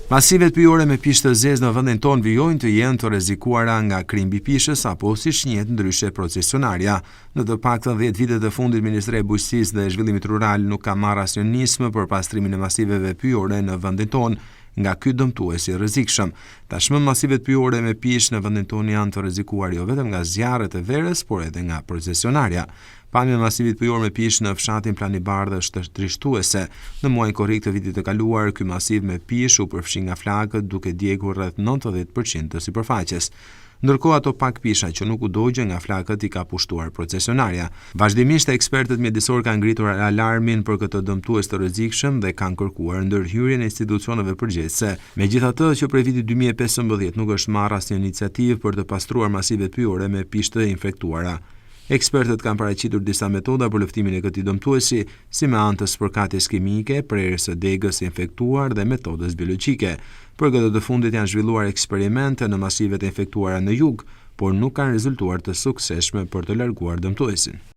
Masivet pyjore me pishë të zezë në vendin tonë vijojnë të jenë të rrezikuara nga krimbi pishës apo siç njihet ndryshe procesionarja. Në të paktën 10 vitet e fundit Ministria e Bujqësisë dhe Zhvillimit Rural nuk ka marrë asnjë nismë për pastrimin e masiveve pyjore në vendin tonë nga ky dëmtues i rrezikshëm. Tashmë masivet pyjore me pishë në vendin tonë janë të rrezikuar jo vetëm nga zjarret e verës, por edhe nga procesionarja. Pamja e masivit pyjor me pishë në fshatin Planibardh është trishtuese. Në muajin korrik të vitit të kaluar, ky masiv me pishë u përfshi nga flakët duke djegur rreth 90% të sipërfaqes. Ndërkohë ato pak pisha që nuk u dogje nga flakët i ka pushtuar procesionarja. Vazhdimisht ekspertët mjedisor kanë ngritur alarmin për këtë dëmtues të rrezikshëm dhe kanë kërkuar ndërhyrjen e institucioneve përgjegjëse. Megjithatë, që prej vitit 2015 nuk është marrë asnjë iniciativë për të pastruar masivet pyjore me pishë të infektuara. Ekspertët kanë paraqitur disa metoda për luftimin e këtij dëmtuesi, si me anë të spërkatjes kimike, prerjes së degës së infektuar dhe metodës biologjike. Për këtë të fundit janë zhvilluar eksperimente në masivet e infektuara në jug, por nuk kanë rezultuar të suksesshme për të larguar dëmtuesin.